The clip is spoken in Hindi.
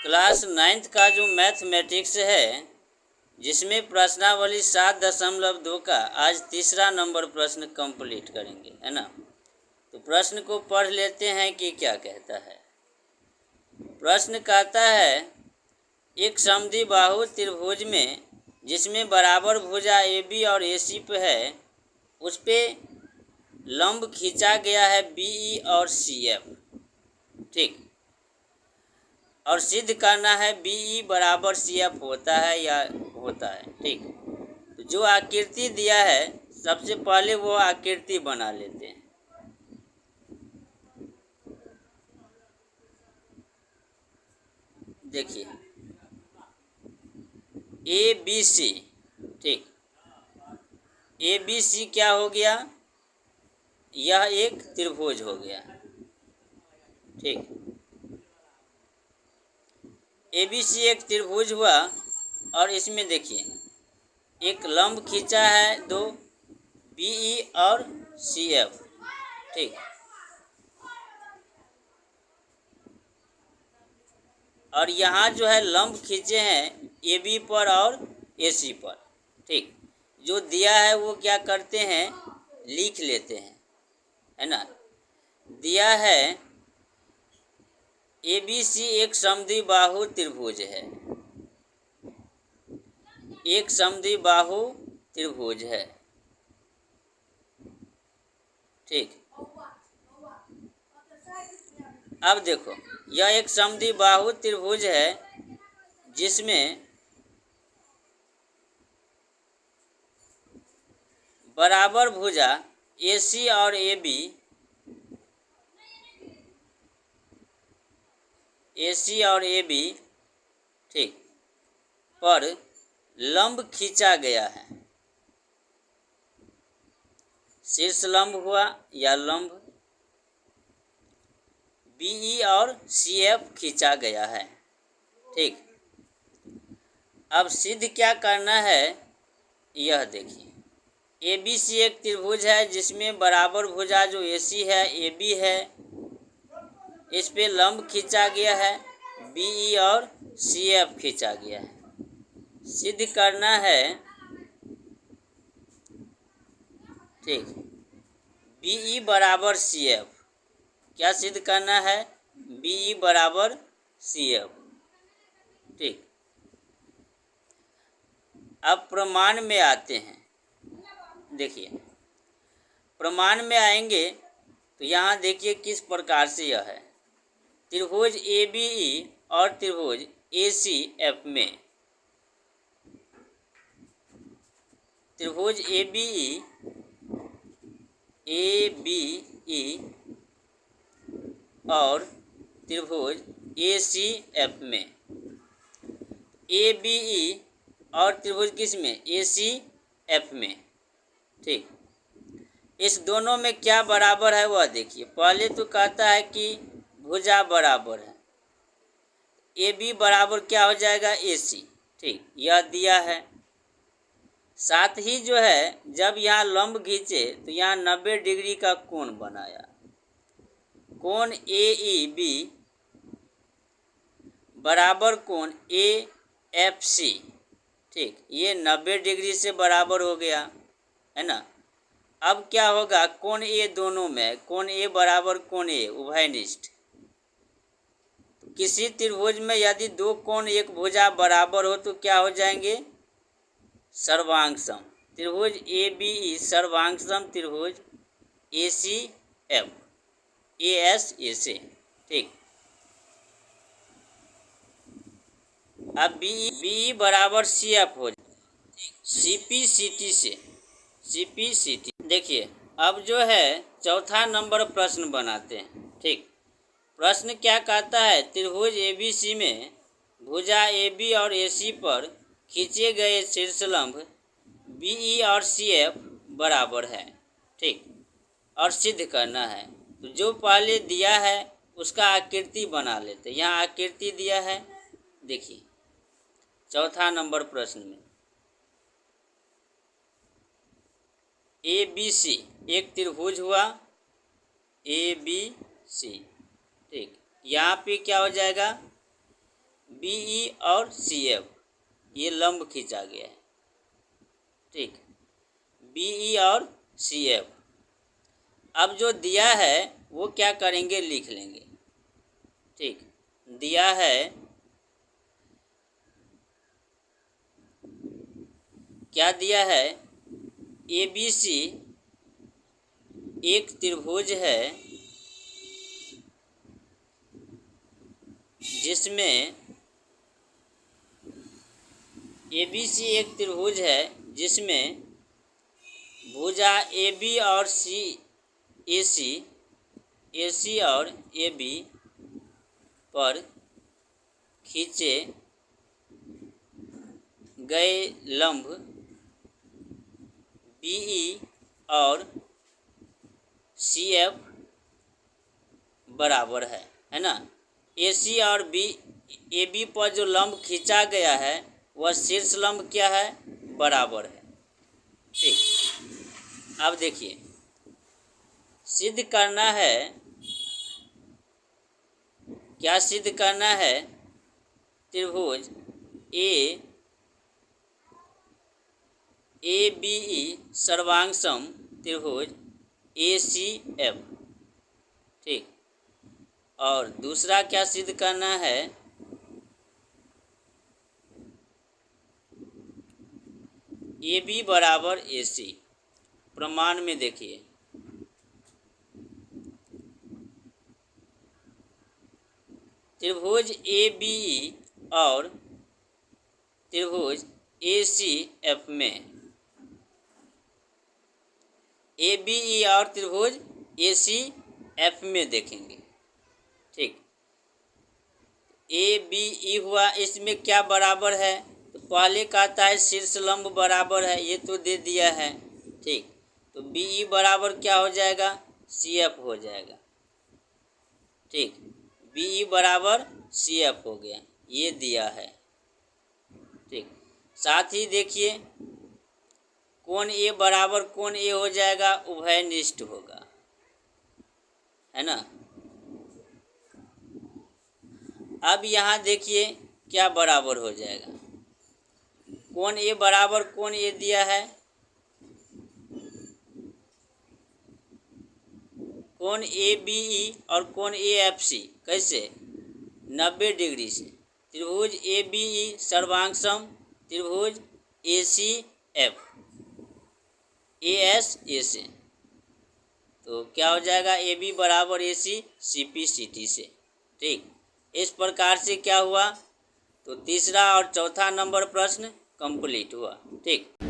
क्लास 9th का जो मैथमेटिक्स है, जिसमें प्रश्नावली 7.2 का आज तीसरा नंबर प्रश्न कंप्लीट करेंगे, है ना। तो प्रश्न को पढ़ लेते हैं कि क्या कहता है। प्रश्न कहता है, एक समद्विबाहु त्रिभुज में जिसमें बराबर भुजा ए बी और ए सी पे है, उस पे लंब खींचा गया है बी ई और सी एफ। ठीक, और सिद्ध करना है बी ई बराबर सी एफ होता है या होता है। ठीक, तो जो आकृति दिया है सबसे पहले वो आकृति बना लेते हैं। देखिए ए बी सी। ठीक, ए बी सी क्या हो गया, यह एक त्रिभुज हो गया। ठीक, ए बी सी एक त्रिभुज हुआ और इसमें देखिए एक लंब खींचा है दो, बी ई और सी एफ। ठीक, और यहाँ जो है लंब खींचे हैं ए बी पर और ए सी पर। ठीक, जो दिया है वो क्या करते हैं, लिख लेते हैं, है ना। दिया है ए बी सी एक समद्विबाहु त्रिभुज है, एक समद्विबाहु त्रिभुज है। ठीक, अब देखो यह एक समद्विबाहु त्रिभुज है जिसमें बराबर भुजा ए सी और ए बी, ए सी और ए बी, ठीक, पर लंब खींचा गया है। शीर्ष लंब हुआ या लंब बी ई और सी एफ खींचा गया है। ठीक, अब सिद्ध क्या करना है, यह देखिए ए बी सी एक त्रिभुज है जिसमें बराबर भुजा जो ए सी है ए बी है, इस पे लंब खींचा गया है बी ई और सी एफ खींचा गया है। सिद्ध करना है, ठीक, बी ई बराबर सी एफ। क्या सिद्ध करना है, बी ई बराबर सी एफ। ठीक, अब प्रमाण में आते हैं। देखिए प्रमाण में आएंगे तो यहाँ देखिए किस प्रकार से यह है, त्रिभुज ए बी ई और त्रिभुज ए सी एफ में, त्रिभुज ए बी ई और त्रिभुज ए सी एफ में, ए बी ई और त्रिभुज किस में, ए सी एफ में। ठीक, इस दोनों में क्या बराबर है वह देखिए। पहले तो कहता है कि भुजा बराबर है, ए बी बराबर क्या हो जाएगा, ए सी। ठीक, यह दिया है। साथ ही जो है जब यहाँ लंब खींचे तो यहाँ 90 डिग्री का कोण बनाया, कोण ए ई बी बराबर कोण ए एफ सी। ठीक, ये 90 डिग्री से बराबर हो गया, है ना। अब क्या होगा, कोण ए दोनों में, कोण ए बराबर कोण ए उभयनिष्ठ। किसी त्रिभुज में यदि दो कोण एक भुजा बराबर हो तो क्या हो जाएंगे, सर्वांगसम। त्रिभुज ए बी ई सर्वांगसम त्रिभुज ए C F, A S A से। ठीक, अब बी ई बराबर सी एफ हो जाए सी पी सी टी से, सी पी सी टी। देखिए अब जो है चौथा नंबर प्रश्न बनाते हैं। ठीक, प्रश्न क्या कहता है, त्रिभुज ए बी सी में भुजा ए बी और ए सी पर खींचे गए शीर्षलंब बी ई और सी एफ बराबर है। ठीक, और सिद्ध करना है। तो जो पहले दिया है उसका आकृति बना लेते। यहाँ आकृति दिया है, देखिए चौथा नंबर प्रश्न में ए बी सी एक त्रिभुज हुआ, ए बी सी। ठीक, यहाँ पे क्या हो जाएगा, BE और CF ये लंब खींचा गया है। ठीक, BE और CF। अब जो दिया है वो क्या करेंगे, लिख लेंगे। ठीक, दिया है, क्या दिया है, ABC एक त्रिभुज है जिसमें ABC एक त्रिभुज है जिसमें भुजा AB और AC और AB पर खींचे गए लंब BE और CF बराबर है ना। AC और AB पर जो लंब खींचा गया है वह शीर्ष लंब क्या है, बराबर है। ठीक, अब देखिए सिद्ध करना है, क्या सिद्ध करना है, त्रिभुज ABE सर्वांग त्रिभुज ACF। ठीक, और दूसरा क्या सिद्ध करना है, AB बराबर AC। प्रमाण में देखिए, त्रिभुज ABE और त्रिभुज ACF में, ABE और त्रिभुज ACF में देखेंगे। ठीक, ABE हुआ, इसमें क्या बराबर है, तो पहले कहता है शीर्ष लंब बराबर है, ये तो दे दिया है। ठीक, तो BE बराबर क्या हो जाएगा, CF हो जाएगा। ठीक, BE बराबर CF हो गया, ये दिया है। ठीक, साथ ही देखिए कोण A बराबर कोण A हो जाएगा, उभयनिष्ठ होगा, है ना। अब यहाँ देखिए क्या बराबर हो जाएगा, कोण A बराबर कोण A दिया है, कोण ABE और कोण AFC कैसे, 90 डिग्री से। त्रिभुज ABE सर्वांग त्रिभुज ACF ASA से, तो क्या हो जाएगा, AB बराबर AC CP CT से। ठीक, इस प्रकार से क्या हुआ, तो तीसरा और चौथा नंबर प्रश्न कंप्लीट हुआ। ठीक।